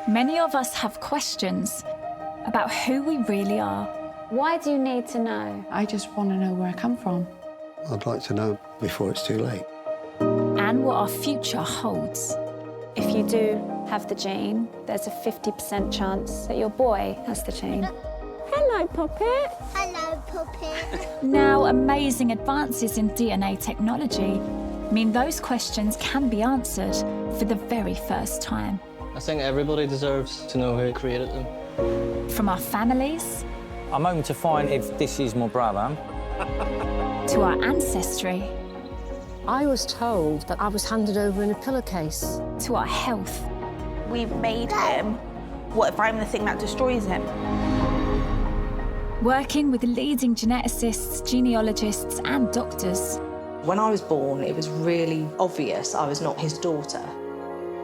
Many of us have questions about who we really are. Why do you need to know? I just want to know where I come from. I'd like to know before it's too late. And what our future holds. If you do have the gene, there's a 50% chance that your boy has the gene. Hello, Puppet. Hello, Puppet. Now, amazing advances in DNA technology mean those questions can be answered for the very first time. I think everybody deserves to know who created them. From our families... I'm hoping to find if this is my brother. ...to our ancestry... I was told that I was handed over in a pillowcase. ...to our health. We've made him. What if I'm the thing that destroys him? Working with leading geneticists, genealogists and doctors. When I was born, it was really obvious I was not his daughter.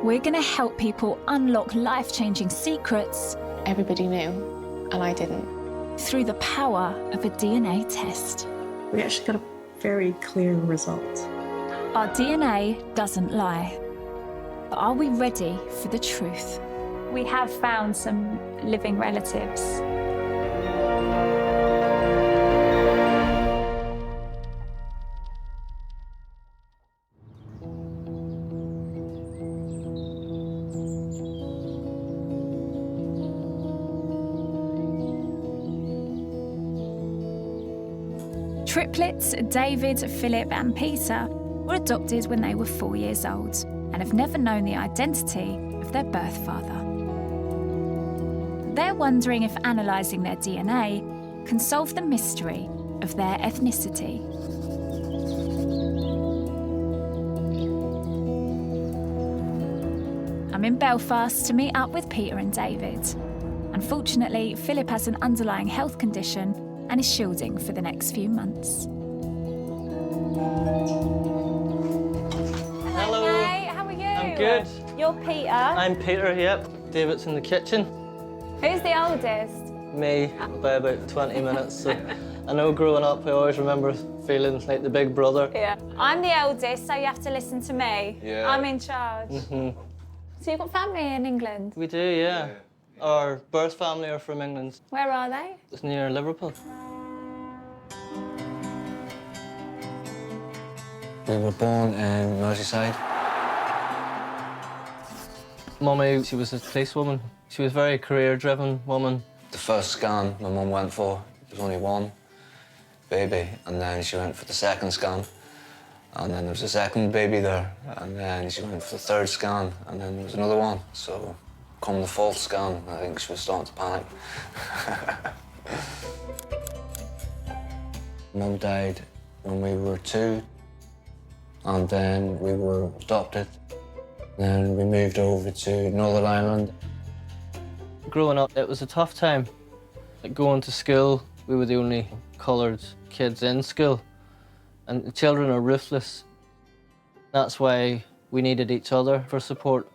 We're going to help people unlock life-changing secrets. Everybody knew, and I didn't. Through the power of a DNA test. We actually got a very clear result. Our DNA doesn't lie. But are we ready for the truth? We have found some living relatives. Triplets, David, Philip and Peter were adopted when they were 4 years old and have never known the identity of their birth father. They're wondering if analysing their DNA can solve the mystery of their ethnicity. I'm in Belfast to meet up with Peter and David. Unfortunately, Philip has an underlying health condition and is shielding for the next few months. Hello. Hey, how are you? I'm good. You're Peter. I'm Peter, yep. David's in the kitchen. Who's the oldest? Me, by about 20 minutes. So I know growing up, I always remember feeling like the big brother. Yeah. I'm the eldest, so you have to listen to me. Yeah. I'm in charge. So you've got family in England? We do, yeah. Our birth family are from England. Where are they? It's near Liverpool. We were born in Merseyside. Mummy, she was a policewoman. She was a very career-driven woman. The first scan my mum went for, there was only one baby, and then she went for the second scan, and then there was a second baby there, and then she went for the third scan, and then there was another one. So, come the fourth scan, I think she was starting to panic. Mum died when we were 2, and then we were adopted. Then we moved over to Northern Ireland. Growing up, it was a tough time. Like going to school, we were the only coloured kids in school, and the children are ruthless. That's why we needed each other for support.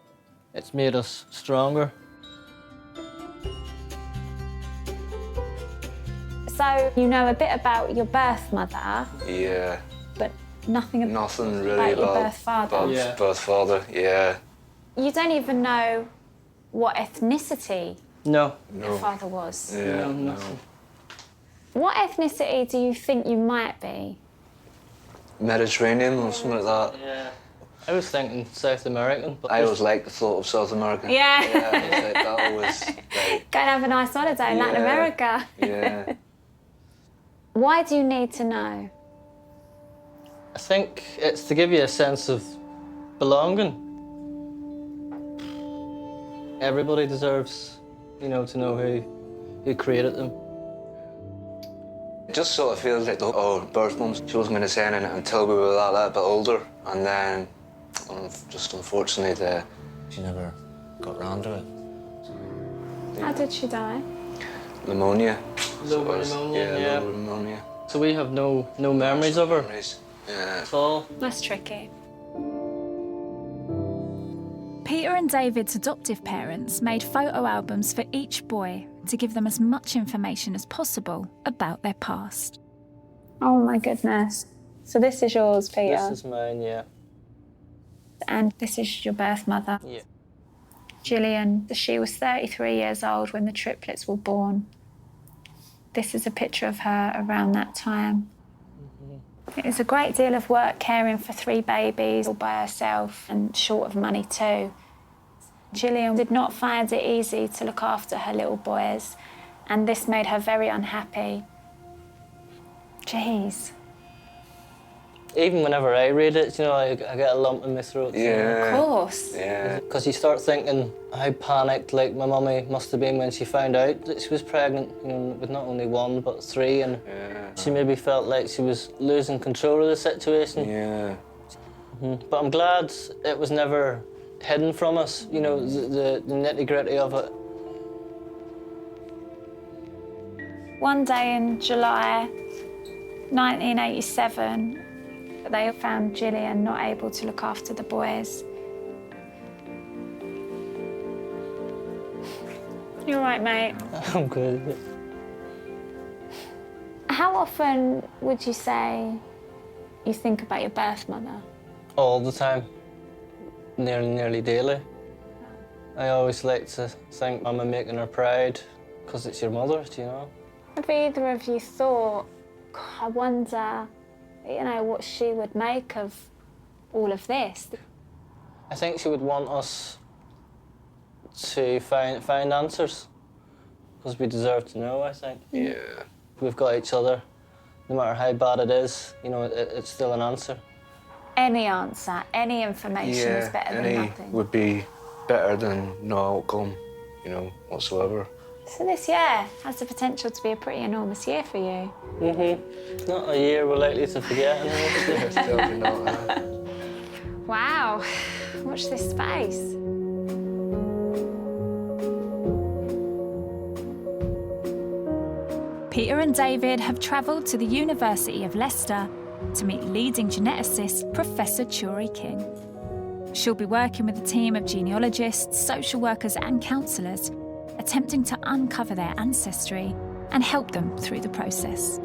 It's made us stronger. So you know a bit about your birth mother, Yeah. but nothing really about your birth father. Bob's Yeah. birth father, yeah. You don't even know what ethnicity No. your father was. Yeah, No, no. nothing. What ethnicity do you think you might be? Mediterranean or something like that. Yeah. I was thinking South American, but I always liked the thought of South America. Yeah. Yeah, it's like, that was like, Go and have a nice holiday in Latin Yeah. America. yeah. Why do you need to know? I think it's to give you a sense of belonging. Everybody deserves, you know, to know who created them. It just sort of feels like our birth mums, she wasn't going to say anything until we were that little bit older, and then just unfortunately she never got round to it. How did she die? Pneumonia. Lower pneumonia, yeah. Lower pneumonia. So we have no memories of her Memories. Yeah. at all. That's tricky. Peter and David's adoptive parents made photo albums for each boy to give them as much information as possible about their past. Oh my goodness. So this is yours, Peter. This is mine, yeah. And this is your birth mother. Yeah. Gillian, she was 33 years old when the triplets were born. This is a picture of her around that time. It was a great deal of work caring for 3 babies all by herself and short of money too. Gillian did not find it easy to look after her little boys, and this made her very unhappy. Jeez. Even whenever I read it, you know, I get a lump in my throat. Yeah. Of course. Yeah. Because you start thinking how panicked, like, my mummy must have been when she found out that she was pregnant, you know, with not only 1, but 3, and she maybe felt like she was losing control of the situation. Yeah. But I'm glad it was never hidden from us, you know, the nitty-gritty of it. One day in July 1987, they found Gillian not able to look after the boys. You all right, mate? I'm good. How often would you say you think about your birth mother? All the time, nearly daily. I always like to think I'm making her proud, because it's your mother, do you know? Have either of you thought, God, I wonder, you know, what she would make of all of this? I think she would want us to find answers, because we deserve to know, I think. Yeah. We've got each other. No matter how bad it is, you know, it's still an answer. Any answer, any information is better than nothing. Would be better than no outcome, you know, whatsoever. So this year has the potential to be a pretty enormous year for you. Not a year we're likely to forget. Definitely not. Wow, watch this space. Peter and David have travelled to the University of Leicester to meet leading geneticist Professor Turi King. She'll be working with a team of genealogists, social workers and counsellors, attempting to uncover their ancestry and help them through the process.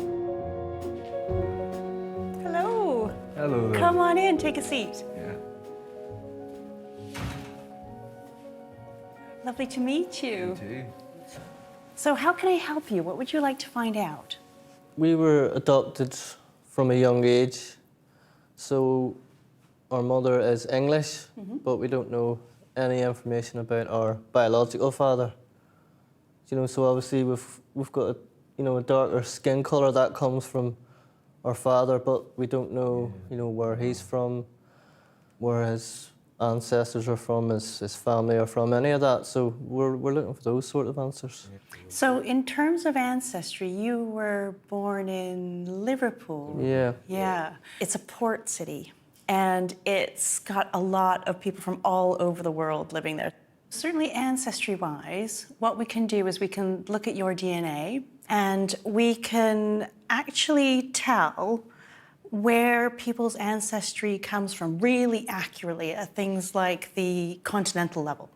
Hello. Hello. Come on in, take a seat. Yeah. Lovely to meet you. You too. So how can I help you? What would you like to find out? We were adopted from a young age, so our mother is English, but we don't know any information about our biological father. You know, so obviously we've got a darker skin colour that comes from our father, but we don't know where he's from, where his ancestors are from, his family are from, any of that. So we're looking for those sort of answers. So in terms of ancestry, you were born in Liverpool. Yeah. Yeah. It's a port city, and it's got a lot of people from all over the world living there. Certainly ancestry-wise, what we can do is we can look at your DNA, and we can actually tell where people's ancestry comes from really accurately at things like the continental level.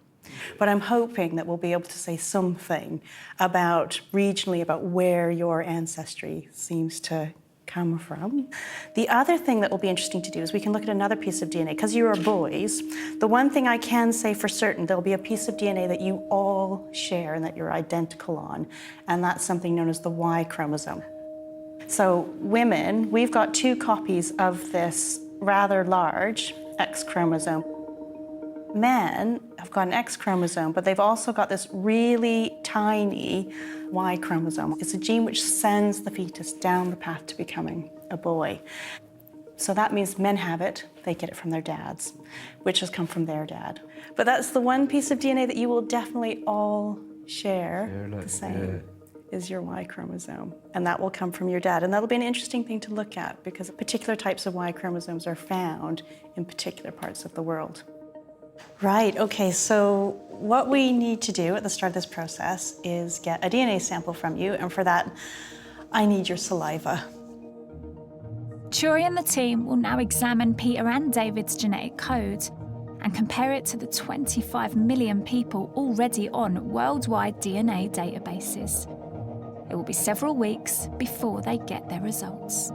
But I'm hoping that we'll be able to say something about regionally about where your ancestry seems to come from. The other thing that will be interesting to do is we can look at another piece of DNA. Because you are boys, the one thing I can say for certain, there'll be a piece of DNA that you all share and that you're identical on, and that's something known as the Y chromosome. So women, we've got 2 copies of this rather large X chromosome. Men have got an X chromosome, but they've also got this really tiny Y chromosome. It's a gene which sends the fetus down the path to becoming a boy. So that means men have it, they get it from their dads, which has come from their dad. But that's the one piece of DNA that you will definitely all share the same. Is your Y chromosome, and that will come from your dad. And that'll be an interesting thing to look at because particular types of Y chromosomes are found in particular parts of the world. Right, okay, so what we need to do at the start of this process is get a DNA sample from you, and for that, I need your saliva. Turi and the team will now examine Peter and David's genetic code and compare it to the 25 million people already on worldwide DNA databases. It will be several weeks before they get their results.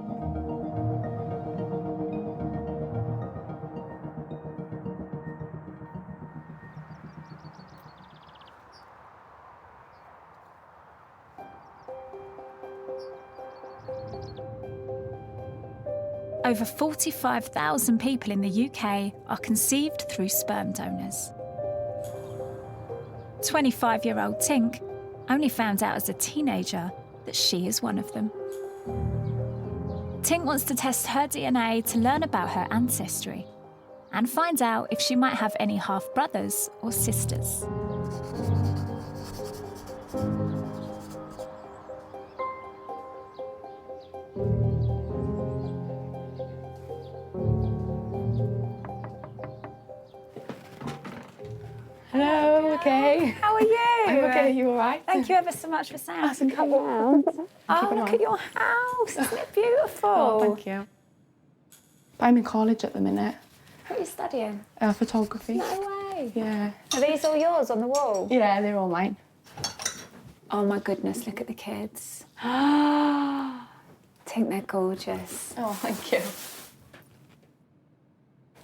over 45,000 people in the UK are conceived through sperm donors. 25-year-old Tink only found out as a teenager that she is one of them. Tink wants to test her DNA to learn about her ancestry and find out if she might have any half-brothers or sisters. Hello, okay. How are you? I'm okay, you all right? Thank you ever so much for saying That's come round. Oh, look at your house. Isn't it beautiful? Oh, thank you. I'm in college at the minute. What are you studying? Photography. No way. Yeah. Are these all yours on the wall? Yeah, they're all mine. Oh my goodness, look at the kids. I think they're gorgeous. Oh, thank you.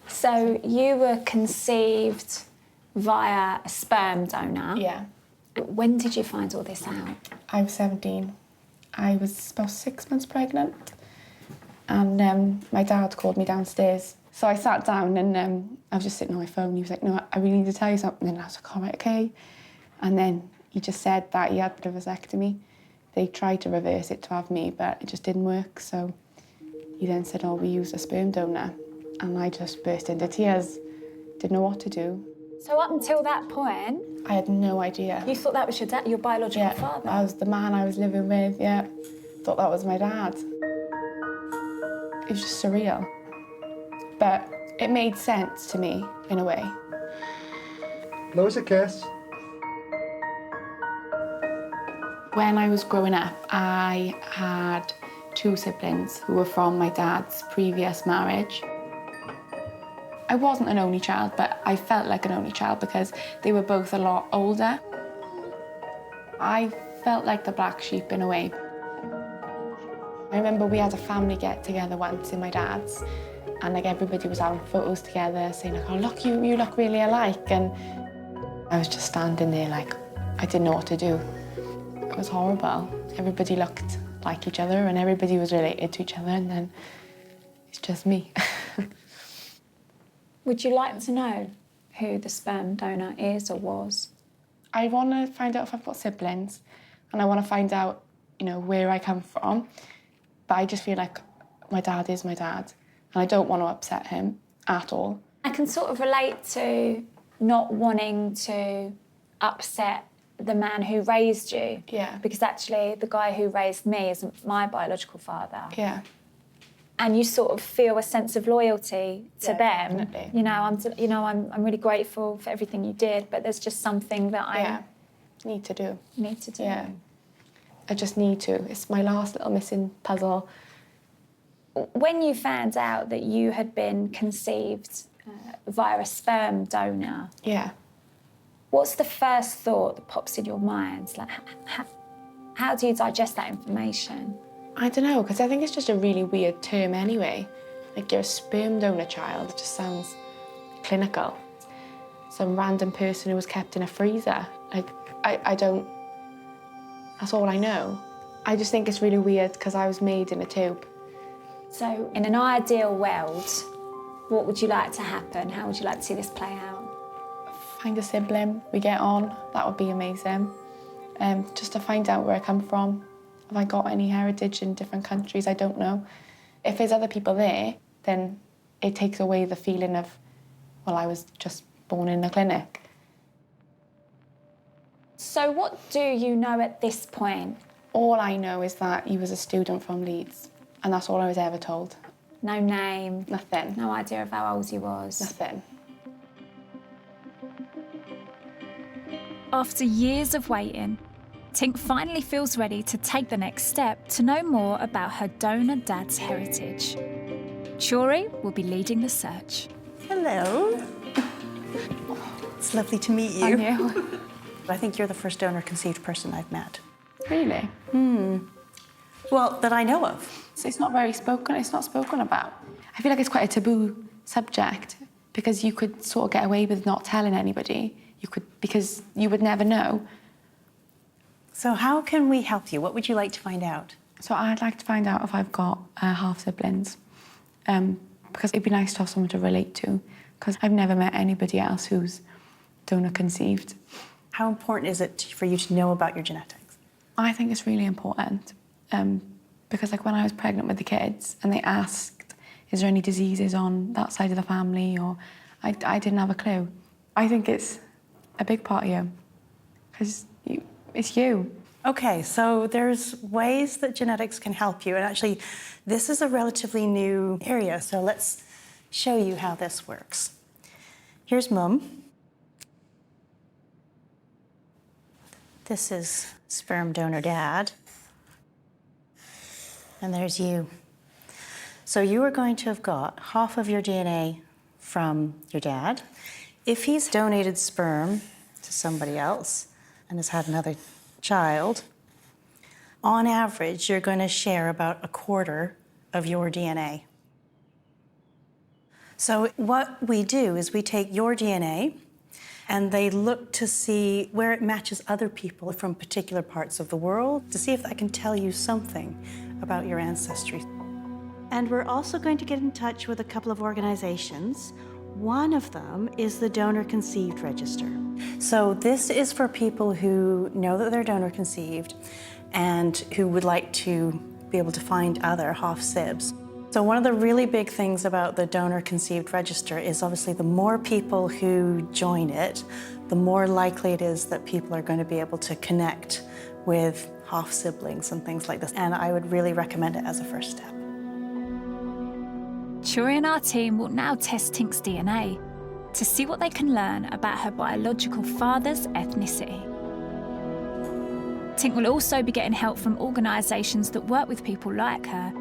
So you were conceived via a sperm donor. Yeah. When did you find all this out? I was 17. I was about 6 months pregnant, and my dad called me downstairs. So I sat down and I was just sitting on my phone. He was like, "No, I really need to tell you something." And I was like, "All right, okay." And then he just said that he had a vasectomy. They tried to reverse it to have me, but it just didn't work. So he then said, "Oh, we use a sperm donor." And I just burst into tears. Didn't know what to do. So up until that point, I had no idea. you thought that was your dad, your biological father? That was the man I was living with, yeah. Thought that was my dad. It was just surreal. But it made sense to me, in a way. Blows a kiss. When I was growing up, I had 2 siblings who were from my dad's previous marriage. I wasn't an only child, but I felt like an only child because they were both a lot older. I felt like the black sheep in a way. I remember we had a family get-together once in my dad's, and like everybody was having photos together saying like, "Oh, look, you look really alike." And I was just standing there like, I didn't know what to do. It was horrible. Everybody looked like each other and everybody was related to each other, and then it's just me. Would you like to know who the sperm donor is or was? I want to find out if I've got siblings, and I want to find out, you know, where I come from. But I just feel like my dad is my dad, and I don't want to upset him at all. I can sort of relate to not wanting to upset the man who raised you. Yeah. Because actually the guy who raised me isn't my biological father. Yeah. And you sort of feel a sense of loyalty to them. Definitely. I'm really grateful for everything you did, but there's just something that I need to do. Need to do. Yeah. I just need to. It's my last little missing puzzle. When you found out that you had been conceived via a sperm donor, what's the first thought that pops in your mind? Like, how do you digest that information? I don't know, because I think it's just a really weird term anyway. Like, you're a sperm donor child. It just sounds clinical. Some random person who was kept in a freezer. Like, I don't... That's all I know. I just think it's really weird because I was made in a tube. So, in an ideal world, what would you like to happen? How would you like to see this play out? Find a sibling, we get on. That would be amazing. Just to find out where I come from. Have I got any heritage in different countries? I don't know. If there's other people there, then it takes away the feeling of, well, I was just born in a clinic. So what do you know at this point? All I know is that he was a student from Leeds, and that's all I was ever told. No name? Nothing. No idea of how old he was? Nothing. After years of waiting, Tink finally feels ready to take the next step to know more about her donor dad's heritage. Turi will be leading the search. Hello. It's lovely to meet you. And you. I think you're the first donor-conceived person I've met. Really? Well, that I know of. So it's not very spoken, it's not spoken about. I feel like it's quite a taboo subject because you could sort of get away with not telling anybody. You could, because you would never know. So how can we help you? What would you like to find out? So I'd like to find out if I've got half-siblings. because it'd be nice to have someone to relate to, because I've never met anybody else who's donor conceived. How important is it for you to know about your genetics? I think it's really important because like when I was pregnant with the kids and they asked, is there any diseases on that side of the family, or I didn't have a clue. I think it's a big part of you because it's you. Okay, so there's ways that genetics can help you, and actually this is a relatively new area, so let's show you how this works. Here's Mum. This is sperm donor Dad. And there's you. So you are going to have got half of your DNA from your dad. If he's donated sperm to somebody else and has had another child, on average, you're going to share about a quarter of your DNA. So what we do is we take your DNA and they look to see where it matches other people from particular parts of the world to see if that can tell you something about your ancestry. And we're also going to get in touch with a couple of organizations. One of them is the Donor Conceived Register. So this is for people who know that they're donor conceived and who would like to be able to find other half-sibs. So one of the really big things about the Donor Conceived Register is obviously the more people who join it, the more likely it is that people are going to be able to connect with half-siblings and things like this. And I would really recommend it as a first step. Turi and our team will now test Tink's DNA to see what they can learn about her biological father's ethnicity. Tink will also be getting help from organisations that work with people like her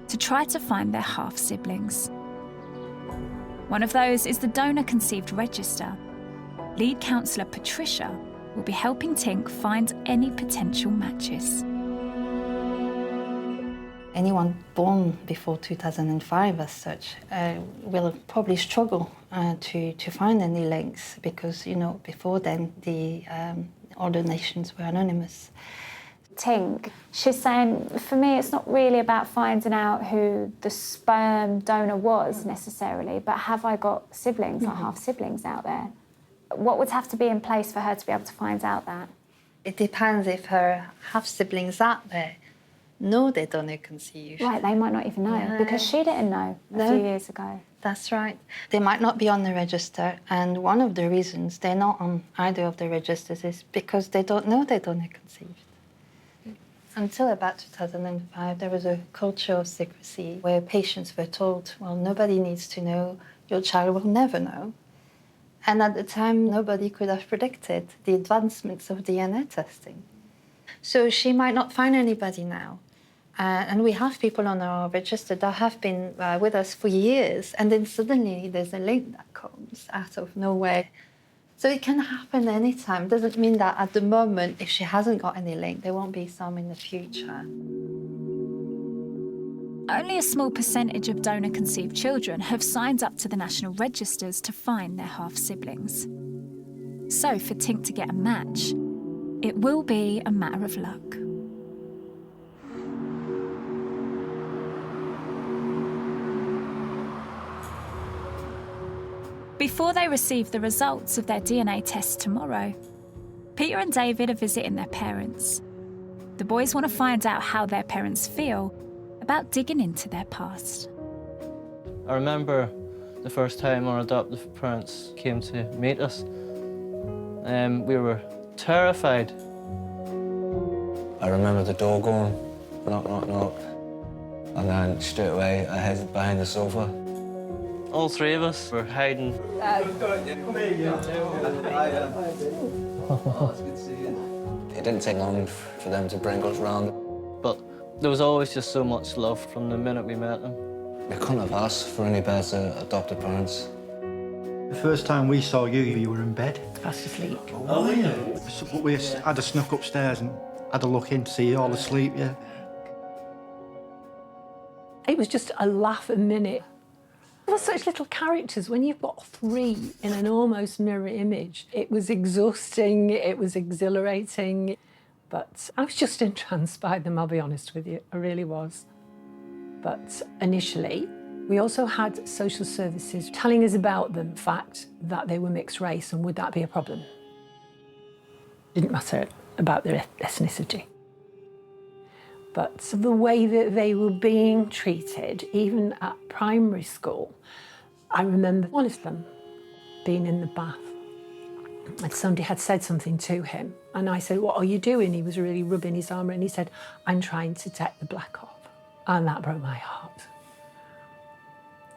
to try to find their half-siblings. One of those is the Donor Conceived Register. Lead counsellor Patricia will be helping Tink find any potential matches. Anyone born before 2005 as such will probably struggle to find any links because, you know, before then all donations were anonymous. Tink, she's saying, for me, it's not really about finding out who the sperm donor was necessarily, but have I got siblings or half-siblings out there? What would have to be in place for her to be able to find out that? It depends if her half-siblings out there know they're donor conceived. Right, they might not even know, because she didn't know a few years ago. That's right. They might not be on the register, and one of the reasons they're not on either of the registers is because they don't know they're donor conceived. Until about 2005, there was a culture of secrecy where patients were told, well, nobody needs to know, your child will never know. And at the time, nobody could have predicted the advancements of DNA testing. So she might not find anybody now. And we have people on our register that have been with us for years, and then suddenly there's a link that comes out of nowhere. So it can happen anytime. Doesn't mean that at the moment, if she hasn't got any link, there won't be some in the future. Only a small percentage of donor-conceived children have signed up to the national registers to find their half-siblings. So for Tink to get a match, it will be a matter of luck. Before they receive the results of their DNA tests tomorrow, Peter and David are visiting their parents. The boys want to find out how their parents feel about digging into their past. I remember the first time our adoptive parents came to meet us. We were terrified. I remember the door going, knock, knock, knock. And then straight away I hid behind the sofa. All three of us were hiding. It didn't take long for them to bring us round. But there was always just so much love from the minute we met them. We couldn't have asked for any better adopted parents. The first time we saw you, you were in bed. Fast asleep. Oh, yeah. So we had a snuck upstairs and had a look in to see you all asleep, yeah. It was just a laugh a minute. There were such little characters. When you've got three in an almost mirror image, it was exhausting, it was exhilarating, but I was just entranced by them, I'll be honest with you, I really was. But initially, We also had social services telling us about the fact that they were mixed race and would that be a problem? Didn't matter about their ethnicity. But the way that they were being treated, even at primary school, I remember one of them being in the bath and somebody had said something to him. And I said, "What are you doing?" He was really rubbing his arm and he said, "I'm trying to take the black off." And that broke my heart.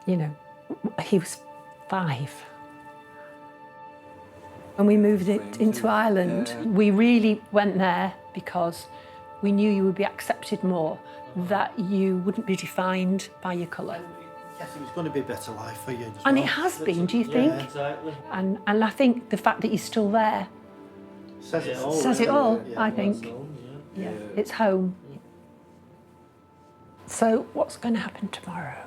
You know, he was 5. When we moved into Ireland, we really went there because we knew you would be accepted more, that you wouldn't be defined by your colour. Yes, it was going to be a better life for you. And it has been, do you think? Yeah, exactly. And I think the fact that you're still there Says it all. says it all, I think. Yeah. It's home. So what's going to happen tomorrow?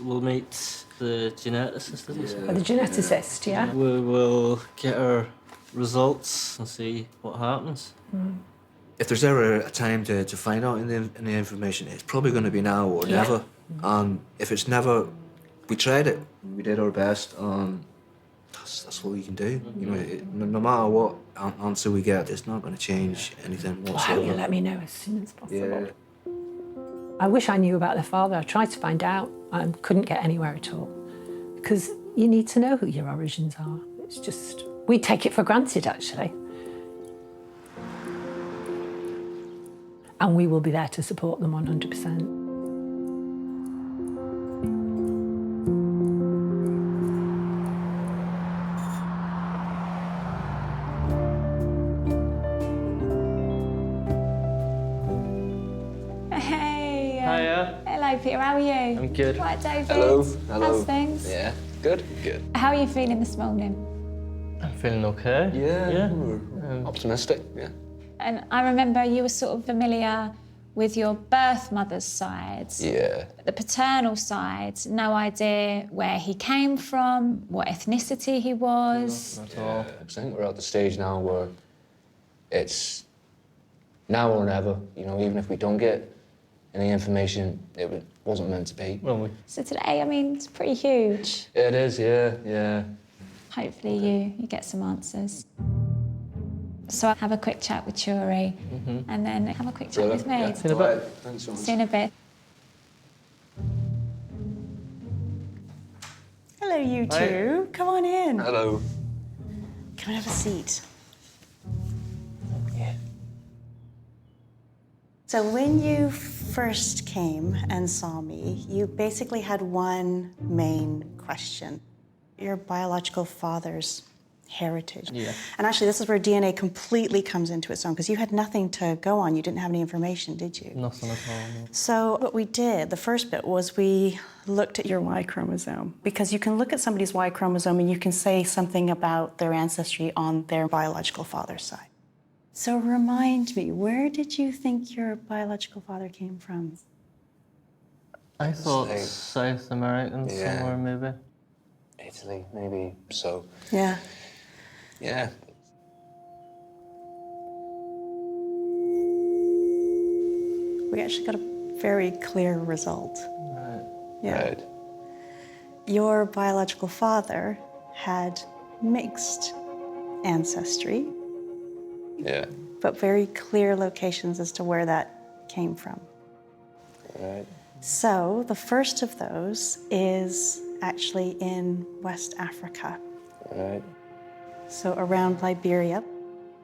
We'll meet the geneticist, isn't it? Oh, the geneticist, yeah? We will get our results and see what happens. If there's ever a time to find out any information, it's probably going to be now or never. And if it's never, we tried it. We did our best, and that's what we can do. You know, no matter what answer we get, it's not going to change anything Well, I whatsoever. hope you let me know as soon as possible. Yeah. I wish I knew about their father. I tried to find out and couldn't get anywhere at all. Because you need to know who your origins are. It's just, we take it for granted, actually. And we will be there to support them 100%. Hey. Hiya. Hello, Peter. How are you? I'm good. Right, David. Hello. How's things? Yeah. Good. Good. How are you feeling this morning? I'm feeling okay. Yeah. Optimistic. Yeah. And I remember you were sort of familiar with your birth mother's side. Yeah. The paternal side, no idea where he came from, what ethnicity he was. Not at all. I think we're at the stage now where it's now or never. You know, even if we don't get any information, it wasn't meant to be. Well, So today, I mean, it's pretty huge. It is, yeah. Hopefully you get some answers. So I'll have a quick chat with Turi and then have a quick chat with me. Yeah. See you in a bit. Thanks so much. See you in a bit. Hello, you two. Hi. Come on in. Hello. Come and have a seat. Yeah. So when you first came and saw me, you basically had one main question. Your biological father's heritage. Yeah. And actually, this is where DNA completely comes into its own, because you had nothing to go on. You didn't have any information, did you? Nothing at all. No. So what we did, the first bit, was we looked at your Y chromosome, because you can look at somebody's Y chromosome and you can say something about their ancestry on their biological father's side. So remind me, where did you think your biological father came from? I thought Like- South American Yeah. somewhere, maybe. Italy, maybe. So, Yeah. yeah. We actually got a very clear result. Right. Yeah. Right. Your biological father had mixed ancestry, Yeah. but very clear locations as to where that came from. Right. So the first of those is actually in West Africa, Right. so around Liberia.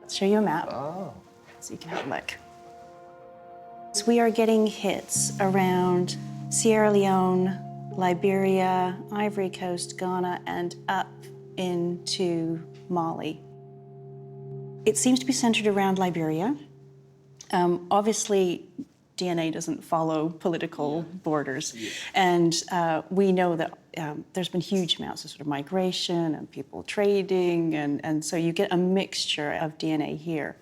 I'll show you a map Oh. so you can have a look. So we are getting hits around Sierra Leone, Liberia, Ivory Coast, Ghana, and up into Mali. It seems to be centered around Liberia. Obviously, DNA doesn't follow political borders. And we know that there's been huge amounts of sort of migration and people trading, and so you get a mixture of DNA here.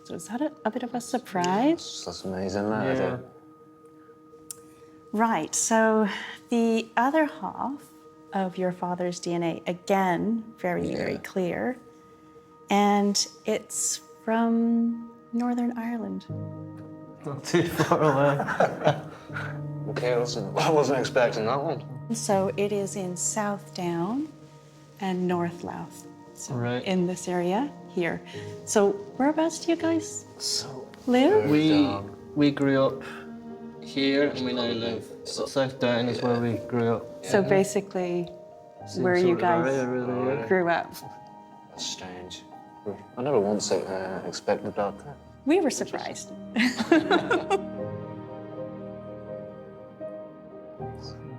So is that a bit of a surprise? That's amazing, that, Yeah. Right, so the other half of your father's DNA, again, very clear. And it's from Northern Ireland. Not too far away. Okay, listen, I wasn't expecting that one. So it is in South Down and North Louth. So right. In this area here. So whereabouts do you guys So live? We grew up here and we now live. So South Down is where we grew up. So basically where you guys grew up. That's strange. I never once expected that. We were surprised.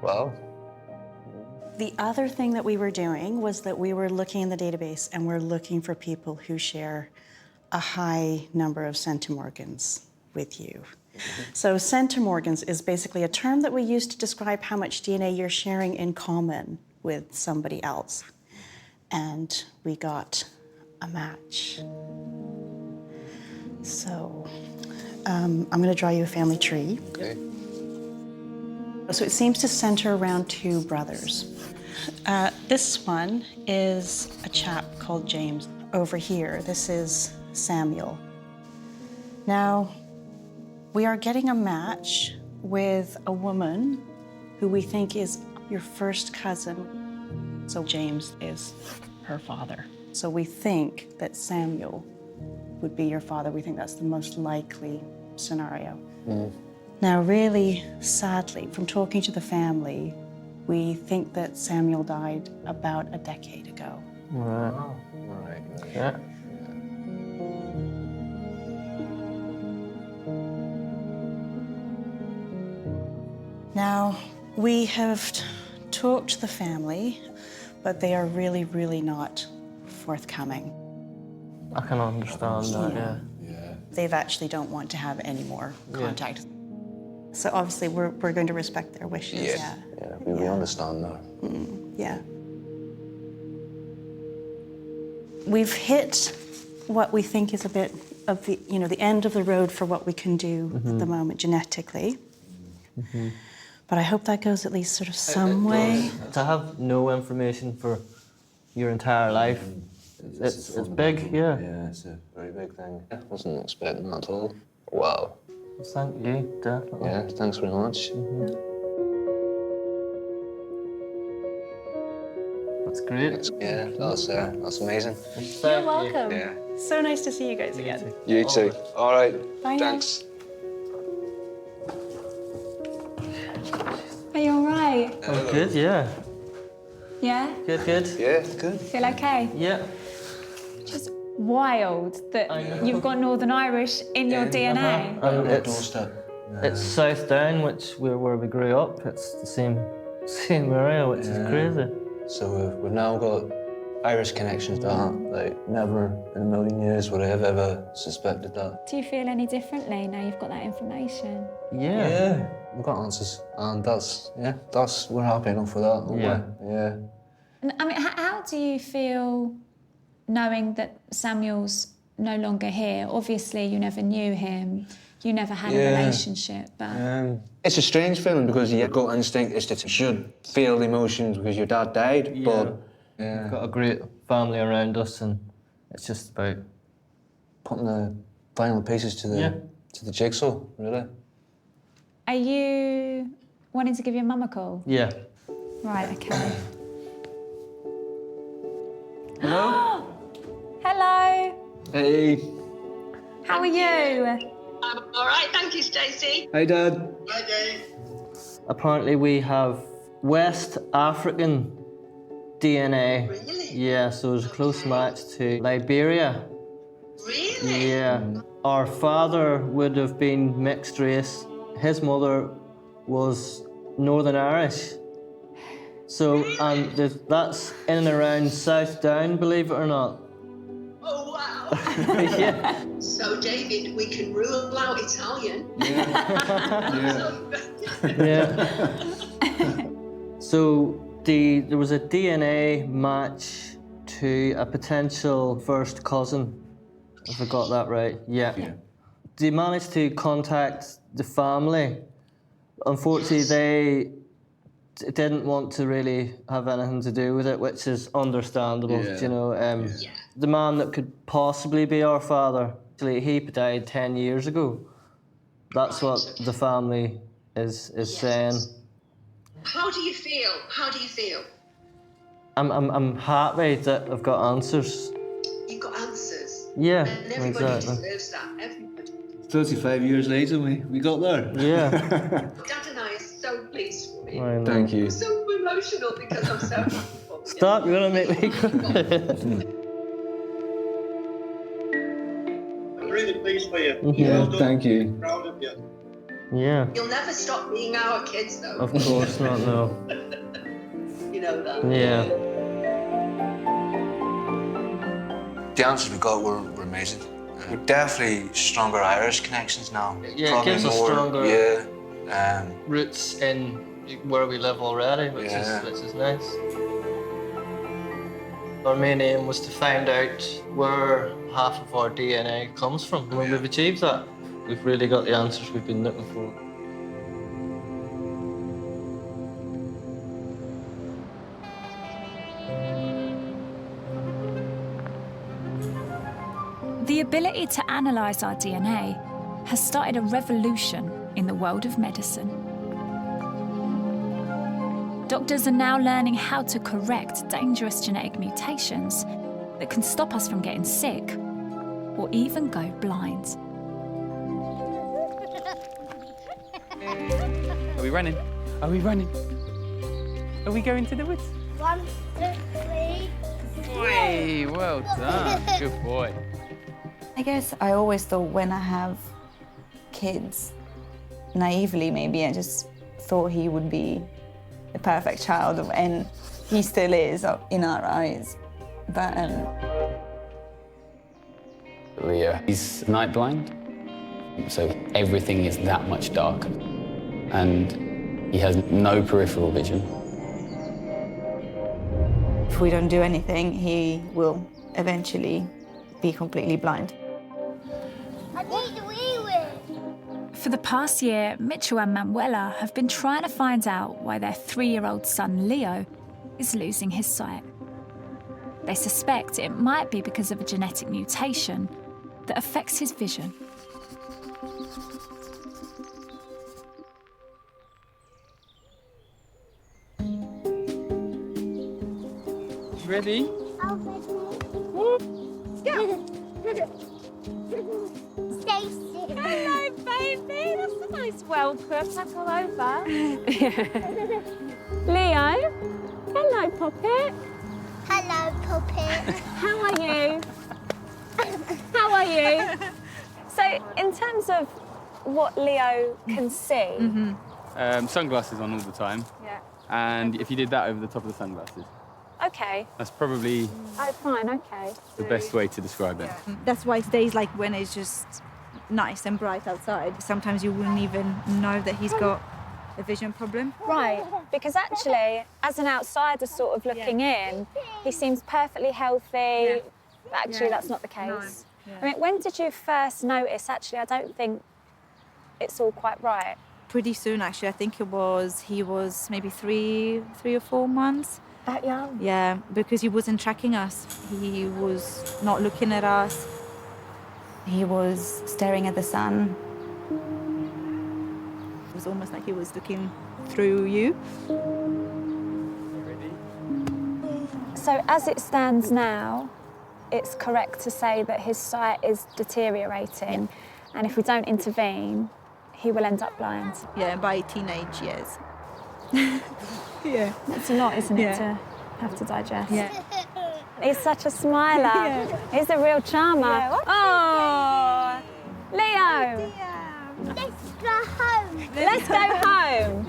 Wow. The other thing that we were doing was that we were looking in the database and we're looking for people who share a high number of centimorgans with you. So centimorgans is basically a term that we use to describe how much DNA you're sharing in common with somebody else. And we got a match. So I'm going to draw you a family tree. Okay. So it seems to center around two brothers. This one is a chap called James. Over here, this is Samuel. Now, we are getting a match with a woman who we think is your first cousin. So James is her father. So we think that Samuel would be your father. We think that's the most likely scenario. Now, really sadly, from talking to the family, we think that Samuel died about a decade ago. Right. Right. Yeah. Now, we have talked to the family, but they are really, really not forthcoming. I can understand that, yeah. They actually don't want to have any more contact. So obviously, we're going to respect their wishes. Yeah, we understand that. Yeah. We've hit what we think is a bit of the, the end of the road for what we can do at the moment genetically. But I hope that goes at least sort of some way. To have no information for your entire life, it's big, yeah. Yeah, it's a very big thing. I wasn't expecting that at all. Wow. Thank you, definitely. Yeah, thanks very much. That's great. Yeah, that's amazing. You're welcome. Yeah. So nice to see you guys again. You too. All right. Bye now. Thanks. Are you all right? Oh, good, yeah. Yeah? Good. Yeah, good. Feel okay? Yeah. Just wild that you've got Northern Irish in your DNA. And it's South Down, which where we grew up. It's the same area, which is crazy. So we've now got Irish connections that, like, never in a million years would I have ever suspected that. Do you feel any differently now you've got that information? Yeah. We've got answers, and we're happy enough with that, aren't we? Yeah. And, I mean, how do you feel knowing that Samuel's no longer here? Obviously, you never knew him, you never had a relationship, but... It's a strange feeling because your gut instinct is that you should feel emotions because your dad died, but... We've got a great family around us, and it's just about... putting the final pieces to the jigsaw, really. Are you wanting to give your mum a call? Yeah. Right, okay. Hello? Hello. Hey. How are you? I'm all right, thank you, Stacey. Hi, Dad. Hi, Dave. Apparently we have West African DNA. Really? Yeah, so there's a close match to Liberia. Really? Yeah. Our father would have been mixed race. His mother was Northern Irish. So, really? And that's in and around South Down, believe it or not. Oh, wow. Yeah. So, David, we can rule out Italian. Yeah. So there was a DNA match to a potential first cousin, if I got that right. Yeah. They managed to contact the family. Unfortunately, they didn't want to really have anything to do with it, which is understandable. You know, the man that could possibly be our father, actually, he died 10 years ago. That's what the family is saying. How do you feel? How do you feel? I'm happy that I've got answers. You've got answers. Yeah, And everybody exactly. deserves that. Everybody. 35 years later, we got there. Yeah. Dad and I are so pleased for you. I know. Thank you. I'm so emotional because I'm so happy for you. Stop, you're gonna make me cry. I'm really pleased for you. Yeah, thank you. I'm proud of you. Yeah. You'll never stop being our kids, though. Of course not, no. You know that. Yeah. The answers we got were amazing. We're definitely stronger Irish connections now. Yeah, Probably it gives us more, stronger roots in where we live already, which is nice. Our main aim was to find out where half of our DNA comes from. And when we've achieved that, we've really got the answers we've been looking for. The ability to analyse our DNA has started a revolution in the world of medicine. Doctors are now learning how to correct dangerous genetic mutations that can stop us from getting sick or even go blind. Are we running? Are we running? Are we going to the woods? 1, 2, 3. Hey, well done. Good boy. I guess I always thought when I have kids, naively maybe, I just thought he would be the perfect child, and he still is in our eyes. But Leo, he's night blind, so everything is that much darker, and he has no peripheral vision. if we don't do anything, he will eventually be completely blind. For the past year, Mitchell and Manuela have been trying to find out why their 3-year-old son, Leo, is losing his sight. They suspect it might be because of a genetic mutation that affects his vision. Ready? Hello, baby. That's a nice welcome. I'll go over. Leo. Hello, Poppet. Hello, Poppet. How are you? How are you? So, in terms of what Leo can see... Sunglasses on all the time. Yeah. And if you did that over the top of the sunglasses, Okay. that's probably Oh, fine, okay. the best way to describe it. That's why days like when it's just nice and bright outside, sometimes you wouldn't even know that he's got a vision problem. Right, because actually, as an outsider sort of looking in, he seems perfectly healthy. But actually, that's not the case. No. I mean, when did you first notice, actually, I don't think it's all quite right? Pretty soon, actually. I think he was maybe three or 4 months. That young? Yeah, because he wasn't tracking us. He was not looking at us. He was staring at the sun. It was almost like he was looking through you. So as it stands now, it's correct to say that his sight is deteriorating, and if we don't intervene, he will end up blind. Yeah, by teenage years. Yeah. That's a lot, isn't it, to have to digest? Yeah. He's such a smiler. Yeah. He's a real charmer. Yeah, oh, Leo. Let's go home. Let's go home.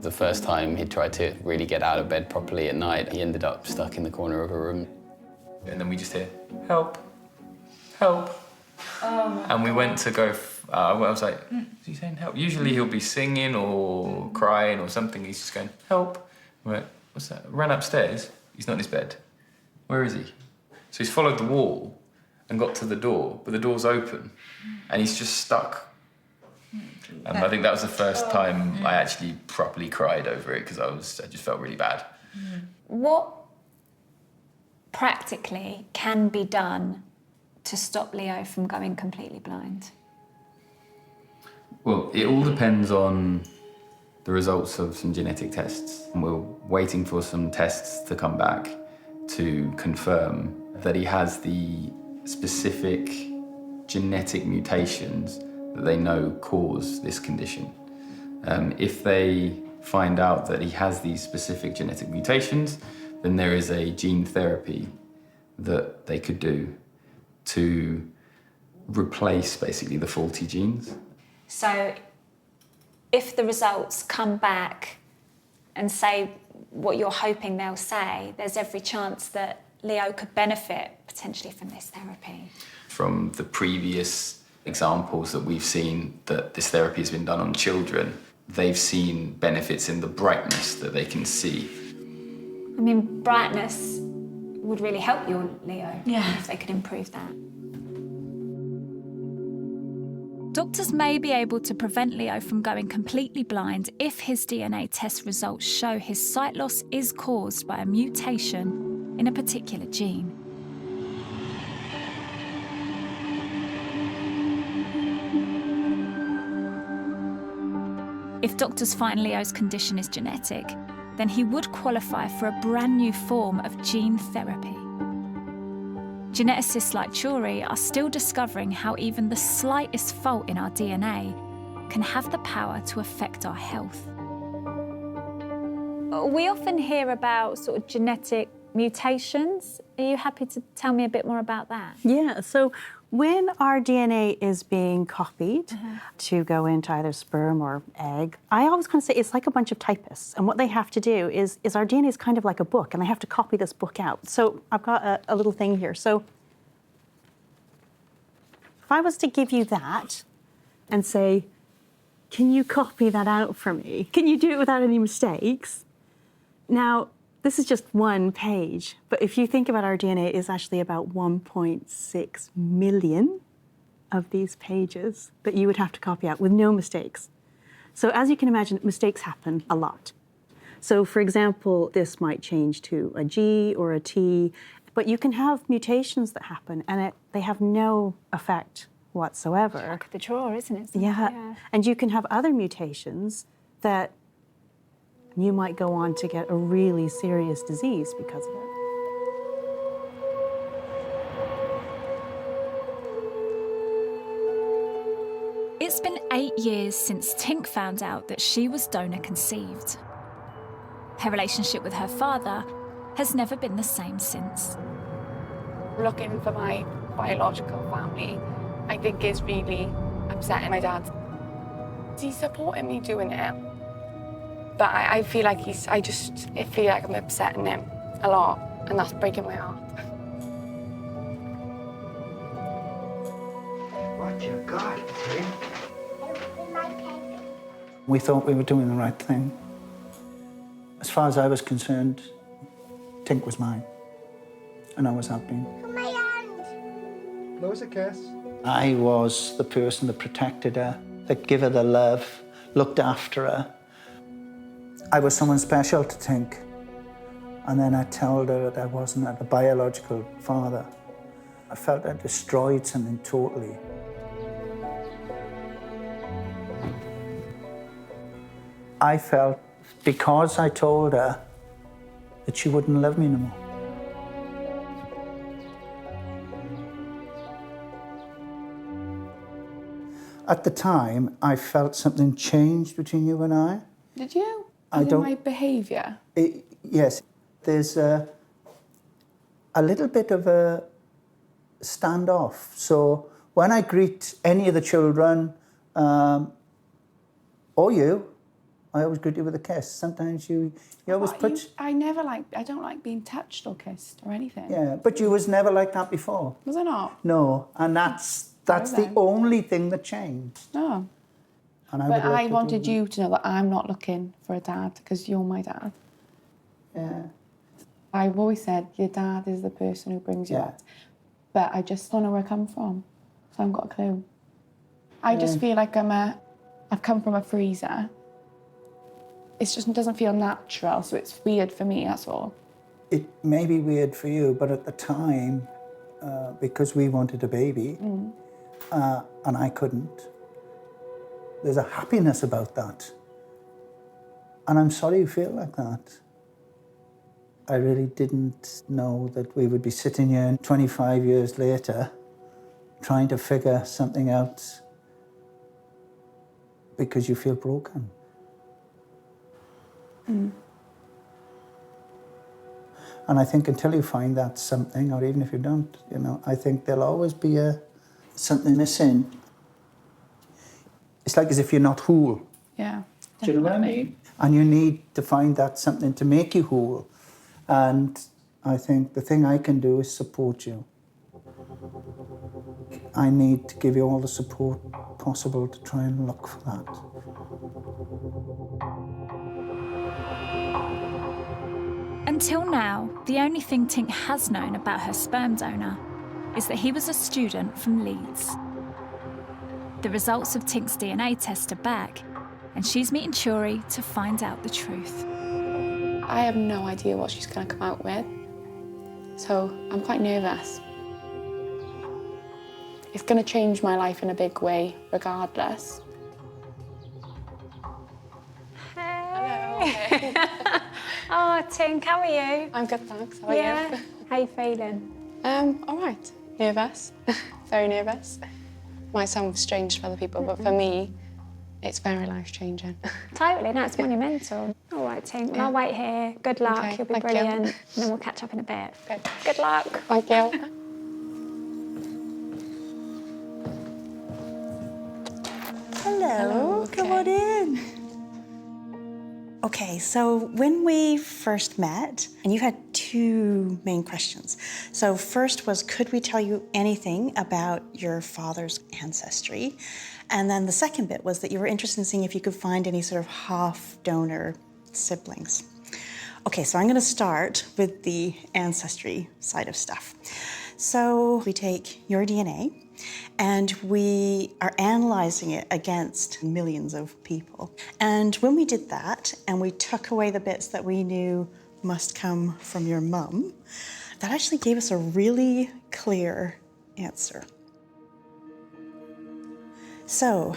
The first time he tried to really get out of bed properly at night, he ended up stuck in the corner of a room. And then we just hear, help, help. And we went to go, I was like, is he saying help? Usually he'll be singing or crying or something. He's just going, help. I went, what's that? Ran upstairs. He's not in his bed. Where is he? So he's followed the wall and got to the door, but the door's open and he's just stuck. And I think that was the first time I actually properly cried over it because I just felt really bad. What practically can be done to stop Leo from going completely blind? Well, it all depends on the results of some genetic tests. We're waiting for some tests to come back to confirm that he has the specific genetic mutations that they know cause this condition. If they find out that he has these specific genetic mutations, then there is a gene therapy that they could do to replace basically the faulty genes. So if the results come back and say what you're hoping they'll say, there's every chance that Leo could benefit potentially from this therapy. From the previous examples that we've seen that this therapy has been done on children, they've seen benefits in the brightness that they can see. I mean, brightness would really help your Leo if they could improve that. Doctors may be able to prevent Leo from going completely blind if his DNA test results show his sight loss is caused by a mutation in a particular gene. If doctors find Leo's condition is genetic, then he would qualify for a brand new form of gene therapy. Geneticists like Turi are still discovering how even the slightest fault in our DNA can have the power to affect our health. We often hear about sort of genetic mutations. Are you happy to tell me a bit more about that? Yeah, so when our DNA is being copied to go into either sperm or egg, I always kind of say it's like a bunch of typists. And what they have to do is our DNA is kind of like a book, and they have to copy this book out. So I've got a little thing here. So if I was to give you that and say, can you copy that out for me? Can you do it without any mistakes? Now, this is just one page, but if you think about our DNA, it's actually about 1.6 million of these pages that you would have to copy out with no mistakes. So as you can imagine, mistakes happen a lot. So for example, this might change to a G or a T, but you can have mutations that happen and they have no effect whatsoever. Luck of the draw, isn't it? Yeah, and you can have other mutations that you might go on to get a really serious disease because of it. It's been 8 years since Tink found out that she was donor conceived. Her relationship with her father has never been the same since. Looking for my biological family, I think is really upsetting my dad. He's supporting me doing it. But I feel like I feel like I'm upsetting him a lot, and that's breaking my heart. What you got, Tim? We thought we were doing the right thing. As far as I was concerned, Tink was mine, and I was happy. Blow us a kiss. I was the person that protected her, that gave her the love, looked after her. I was someone special to Tink. And then I told her that I wasn't the biological father. I felt I destroyed something totally. I felt because I told her that she wouldn't love me no more. At the time, I felt something changed between you and I. Did you? I don't. My behaviour? Yes, there's a little bit of a standoff. So when I greet any of the children, or you, I always greet you with a kiss. Sometimes you always put... I don't like being touched or kissed or anything. Yeah, but you was never like that before. Was I not? No, and that's the only thing that changed. No. And But I wanted you to know that I'm not looking for a dad because you're my dad. Yeah. I've always said your dad is the person who brings you up. But I just don't know where I come from. So I haven't got a clue. I just feel like I've come from a freezer. It just doesn't feel natural, so it's weird for me, that's all. It may be weird for you, but at the time, because we wanted a baby and I couldn't. There's a happiness about that. And I'm sorry you feel like that. I really didn't know that we would be sitting here 25 years later trying to figure something out because you feel broken. And I think until you find that something, or even if you don't, you know, I think there'll always be something missing. It's like as if you're not whole. Yeah. Do you know what I mean? And you need to find that something to make you whole. And I think the thing I can do is support you. I need to give you all the support possible to try and look for that. Until now, the only thing Tink has known about her sperm donor is that he was a student from Leeds. The results of Tink's DNA test are back, and she's meeting Turi to find out the truth. I have no idea what she's going to come out with, so I'm quite nervous. It's going to change my life in a big way, regardless. Hey. Oh, Tink, how are you? I'm good, thanks. How are you? you? How you feeling? All right. Nervous. Very nervous. Might sound strange to other people, but for me, it's very life-changing. Totally, no, it's monumental. All right, Tink, well, I'll wait here. Good luck, Okay, you'll be thank you. brilliant. And then we'll catch up in a bit. Okay. Good luck. Thank you. Hello, come on in. Okay, so when we first met, and you had two main questions. So first was, could we tell you anything about your father's ancestry? And then the second bit was that you were interested in seeing if you could find any sort of half-donor siblings. Okay, so I'm gonna start with the ancestry side of stuff. So we take your DNA, and we are analyzing it against millions of people. And when we did that, and we took away the bits that we knew must come from your mum, that actually gave us a really clear answer. So,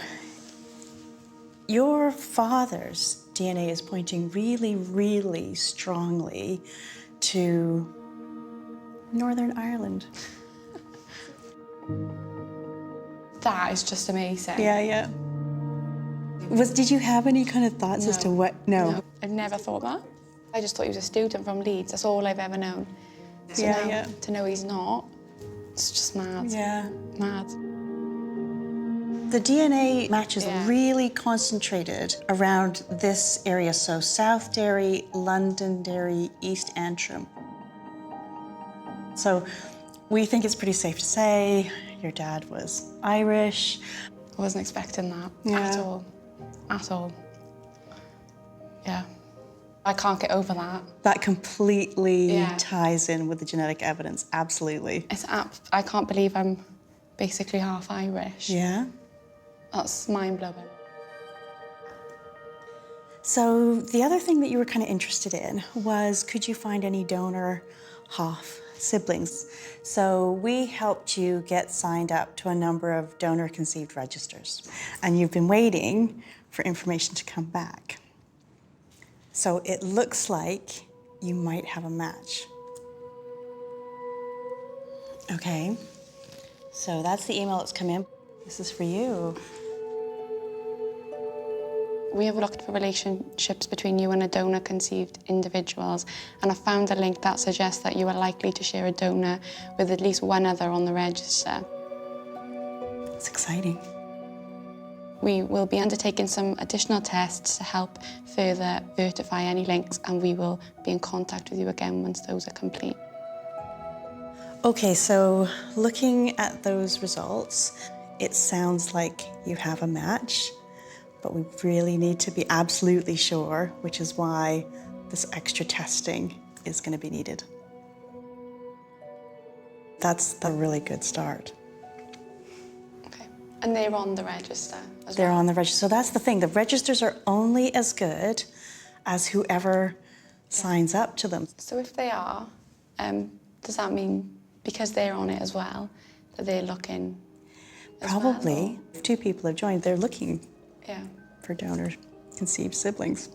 your father's DNA is pointing really, really strongly to Northern Ireland. That is just amazing. Yeah, yeah. Did you have any kind of thoughts as to what? No. I've never thought that. I just thought he was a student from Leeds. That's all I've ever known. So Yeah, now, yeah. to know he's not, it's just mad. Yeah. Mad. The DNA matches Yeah. really concentrated around this area. So South Derry, Londonderry, East Antrim. So we think it's pretty safe to say your dad was Irish. I wasn't expecting that Yeah. at all. At all. Yeah. I can't get over that. That completely Yeah. ties in with the genetic evidence, absolutely. I can't believe I'm basically half Irish. Yeah. That's mind-blowing. So the other thing that you were kind of interested in was, could you find any donor half siblings? So we helped you get signed up to a number of donor-conceived registers, and you've been waiting for information to come back. So it looks like you might have a match. Okay, so that's the email that's come in. This is for you. We have looked for relationships between you and a donor-conceived individuals, and I found a link that suggests that you are likely to share a donor with at least one other on the register. It's exciting. We will be undertaking some additional tests to help further verify any links, and we will be in contact with you again once those are complete. Okay, so looking at those results, it sounds like you have a match, but we really need to be absolutely sure, which is why this extra testing is going to be needed. That's a really good start. Okay, and they're on the register as They're well? on the register. So that's the thing. The registers are only as good as whoever signs up to them. So if they are, does that mean because they're on it as well, that they're looking as Probably, well, if two people have joined, they're looking yeah. for donor-conceived siblings.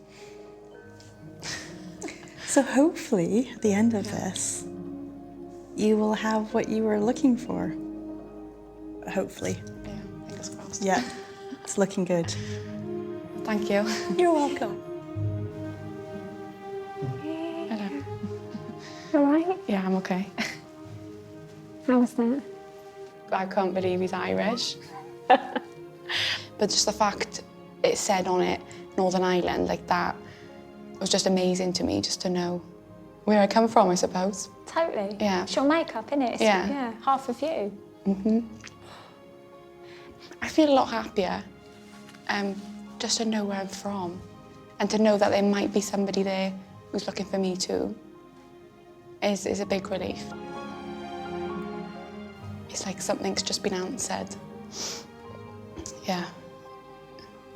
So hopefully, at the end of this, you will have what you were looking for. Hopefully. Yeah, fingers crossed. Yeah, it's looking good. Thank you. You're welcome. Hello. All right? Yeah, I'm okay. How was that? I can't believe he's Irish. But just the fact it said on it, Northern Ireland, like that, was just amazing to me, just to know where I come from, I suppose. Totally. Yeah. It's your makeup, innit? It's Yeah. half of you. I feel a lot happier just to know where I'm from and to know that there might be somebody there who's looking for me too is a big relief. It's like something's just been answered. Yeah.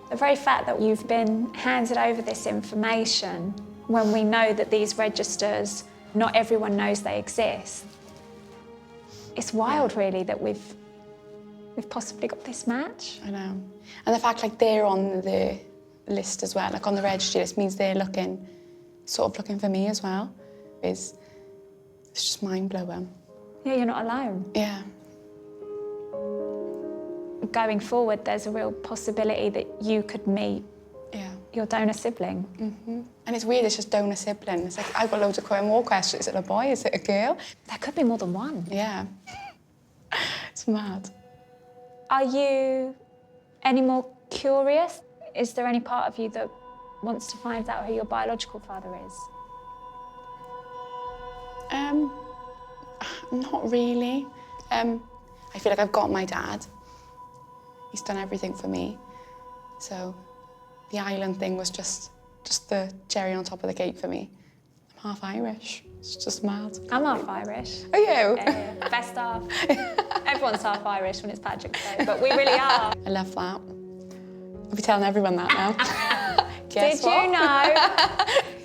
The very fact that you've been handed over this information when we know that these registers, not everyone knows they exist. It's wild, really, that we've possibly got this match. I know. And the fact like they're on the list as well, like on the registry list, means they're sort of looking for me as well. It's just mind-blowing. Yeah, you're not alone. Yeah. Going forward, there's a real possibility that you could meet your donor sibling. And it's weird, it's just donor sibling. It's like, I've got loads of more questions. Is it a boy? Is it a girl? There could be more than one. Yeah. It's mad. Are you any more curious? Is there any part of you that wants to find out who your biological father is? Not really. I feel like I've got my dad. He's done everything for me. So the island thing was just the cherry on top of the cake for me. I'm half Irish. It's just mad. I'm half Irish. Are you? Yeah. Best half. Everyone's half Irish when it's Patrick's Day, but we really are. I love that. I'll be telling everyone that now. Did you know?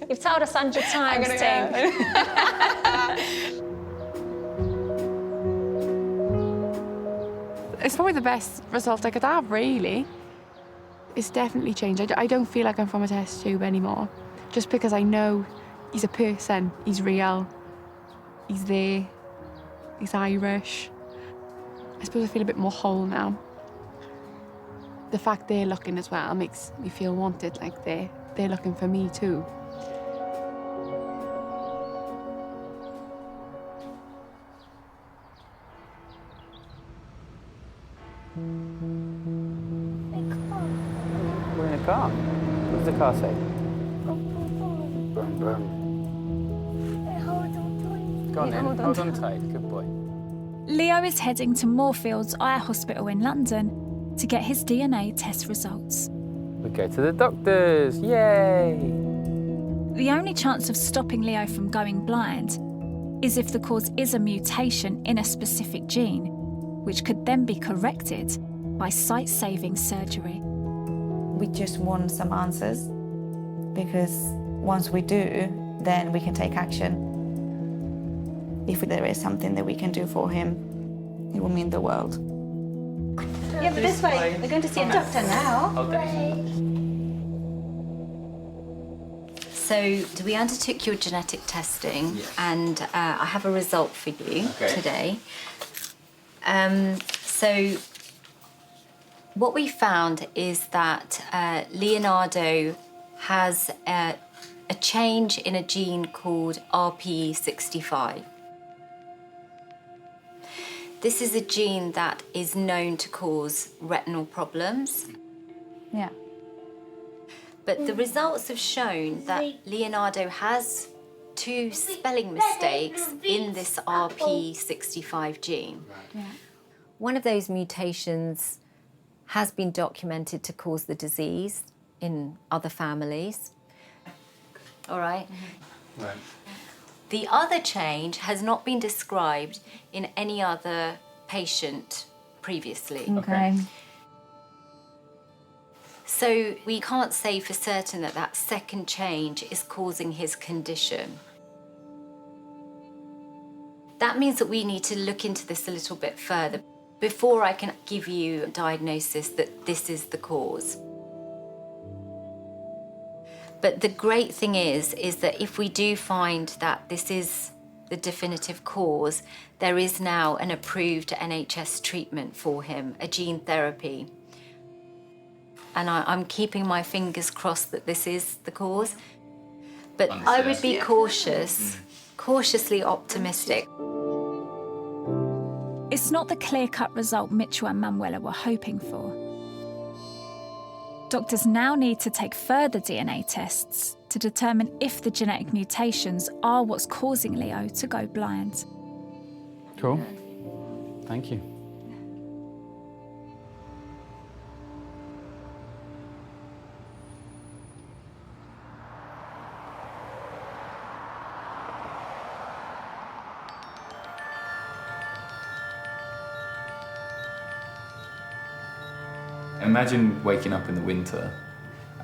You've told us 100 times, Tink. It's probably the best result I could have, really. It's definitely changed. I don't feel like I'm from a test tube anymore, just because I know he's a person, he's real, he's there, he's Irish. I suppose I feel a bit more whole now. The fact they're looking as well makes me feel wanted, like they're looking for me too. We're in a car. What does the car say? Brum, brum. Go on then, hold on tight, good boy. Leo is heading to Moorfields Eye Hospital in London to get his DNA test results. We go to the doctors, yay! The only chance of stopping Leo from going blind is if the cause is a mutation in a specific gene, which could then be corrected by sight-saving surgery. We just want some answers, because once we do, then we can take action. If there is something that we can do for him, it will mean the world. Yeah, but this way. They're going to see a doctor now. So we undertook your genetic testing, and I have a result for you today. So what we found is that Leonardo has a change in a gene called RPE65. This is a gene that is known to cause retinal problems. Yeah. But the results have shown that Leonardo has 2 spelling mistakes in this RPE65 gene. Yeah. One of those mutations has been documented to cause the disease in other families. All right? Right. The other change has not been described in any other patient previously. Okay. So we can't say for certain that that second change is causing his condition. That means that we need to look into this a little bit further before I can give you a diagnosis that this is the cause. But the great thing is that if we do find that this is the definitive cause, there is now an approved NHS treatment for him, a gene therapy. And I'm keeping my fingers crossed that this is the cause. But I would be cautiously optimistic. It's not the clear-cut result Mitchell and Manuela were hoping for. Doctors now need to take further DNA tests to determine if the genetic mutations are what's causing Leo to go blind. Cool. Thank you. Imagine waking up in the winter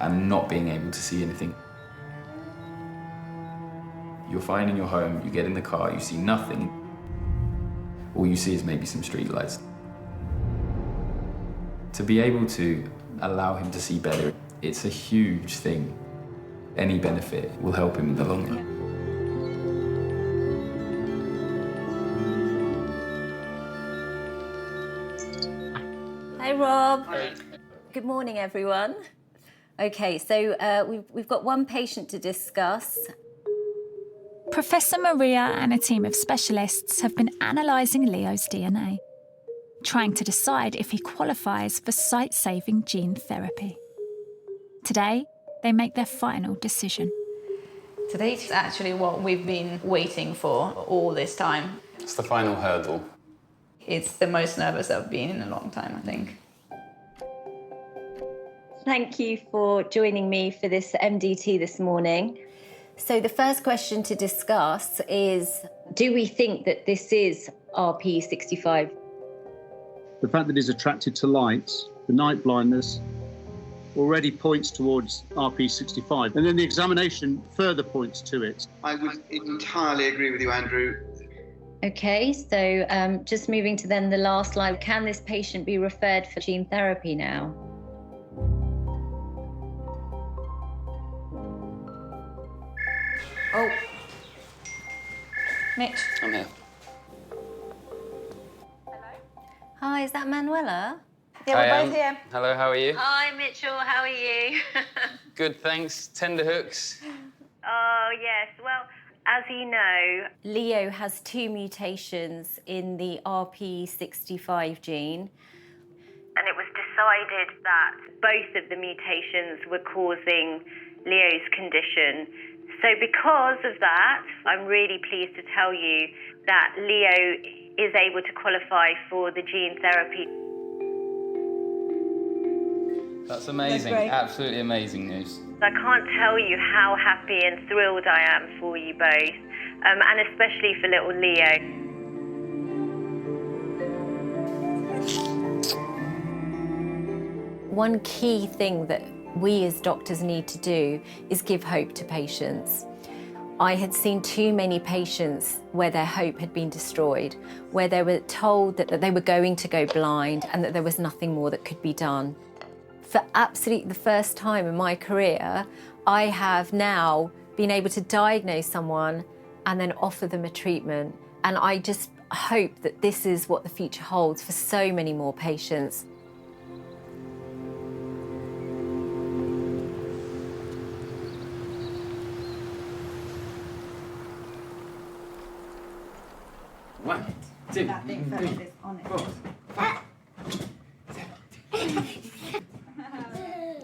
and not being able to see anything. You're fine in your home, you get in the car, you see nothing. All you see is maybe some streetlights. To be able to allow him to see better, it's a huge thing. Any benefit will help him in the long run. Hi, Rob. Good morning, everyone. Okay, so we've got one patient to discuss. Professor Maria and a team of specialists have been analysing Leo's DNA, trying to decide if he qualifies for sight-saving gene therapy. Today, they make their final decision. Today's actually what we've been waiting for all this time. It's the final hurdle. It's the most nervous I've been in a long time, I think. Thank you for joining me for this MDT this morning. So the first question to discuss is, do we think that this is RP65? The fact that he's attracted to light, the night blindness, already points towards RP65. And then the examination further points to it. I would entirely agree with you, Andrew. Okay, so just moving to then the last slide. Can this patient be referred for gene therapy now? Oh. Mitch. I'm here. Hi, is that Manuela? Yeah, we're both here. Hello, how are you? Hi, Mitchell, how are you? Good, thanks. Tender hooks. Oh, yes. Well, as you know, Leo has 2 mutations in the RP65 gene. And it was decided that both of the mutations were causing Leo's condition. So because of that, I'm really pleased to tell you that Leo is able to qualify for the gene therapy. That's amazing. That's great. Absolutely amazing news. I can't tell you how happy and thrilled I am for you both, and especially for little Leo. One key thing that we as doctors need to do is give hope to patients. I had seen too many patients where their hope had been destroyed, where they were told that they were going to go blind and that there was nothing more that could be done. For absolutely the first time in my career, I have now been able to diagnose someone and then offer them a treatment. And I just hope that this is what the future holds for so many more patients. One, two, That thing first is on it.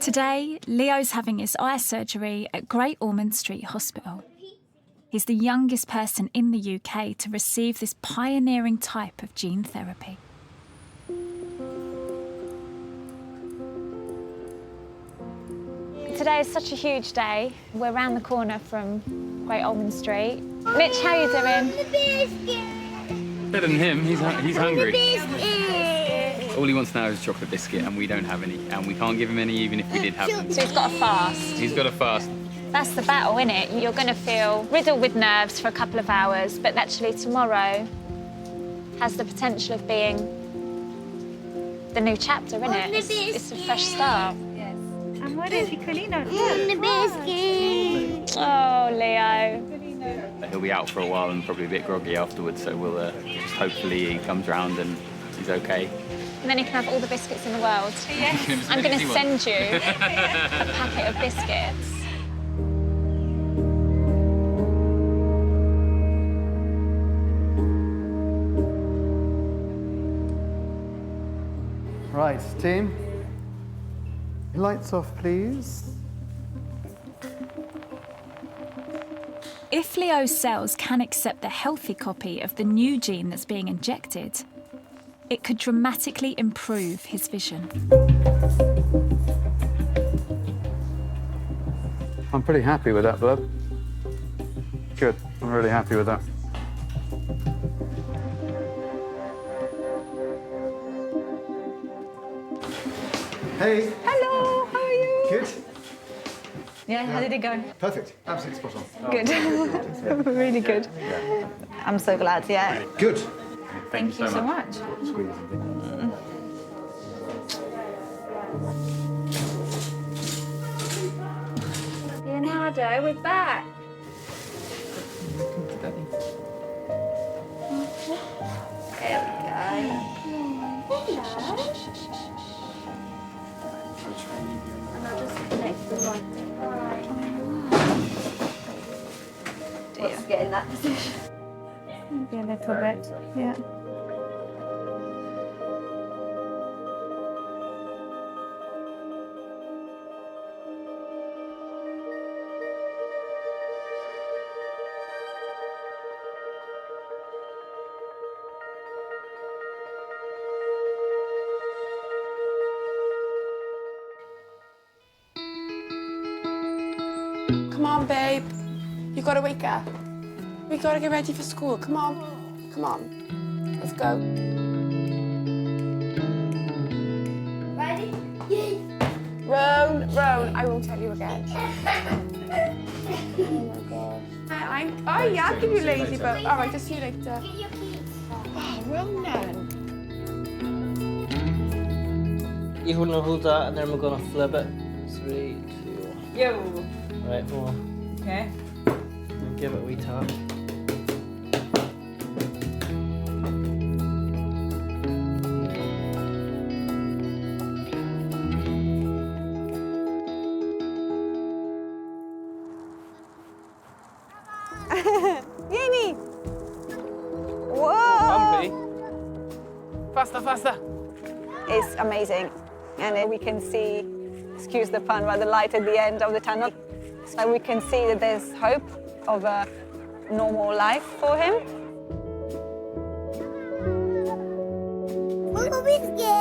Today, Leo's having his eye surgery at Great Ormond Street Hospital. He's the youngest person in the UK to receive this pioneering type of gene therapy. Today is such a huge day. We're around the corner from Great Ormond Street. Mitch, how are you doing? Better than him. He's hungry. All he wants now is a chocolate biscuit, and we don't have any, and we can't give him any even if we did have them. So he's got a fast. He's got a fast. That's the battle, isn't it? You're going to feel riddled with nerves for a couple of hours, but actually tomorrow has the potential of being the new chapter, isn't it? It's a fresh start. Yes. Amore, piccolino. Oh, Leo. He'll be out for a while and probably a bit groggy afterwards, so we'll just hopefully he comes round and he's okay. And then you can have all the biscuits in the world. Yes. I'm going to send you a packet of biscuits. Right, team. Lights off, please. If Leo's cells can accept the healthy copy of the new gene that's being injected, it could dramatically improve his vision. I'm pretty happy with that, bub. Good. I'm really happy with that. Hey. Hello, how are you? Good. Yeah, how did it go? Perfect. Absolutely spot on. Good. Really good. I'm so glad, yeah. Good. Thank you so much. Leonardo, we're back. There we go. And I'll just connect the right. Let's get in that position. Maybe a little bit, yeah. Come on, babe. You gotta wake up. We gotta get ready for school. Come on. Come on. Let's go. Ready? Yes. Roan, Roan, I won't tell you again. Oh my gosh. Oh yeah, I'll give you lazy, but all right, just see you later. Oh, Ronan. You hold that, and then we're gonna flip it. 3, 2. Yo. Right, more. Okay. And give it a wee tap. Yemi! Whoa! Bumpy. Faster, faster. It's amazing. And we can see, excuse the pun, but the light at the end of the tunnel. So we can see that there's hope of a normal life for him. Uncle Biscuit!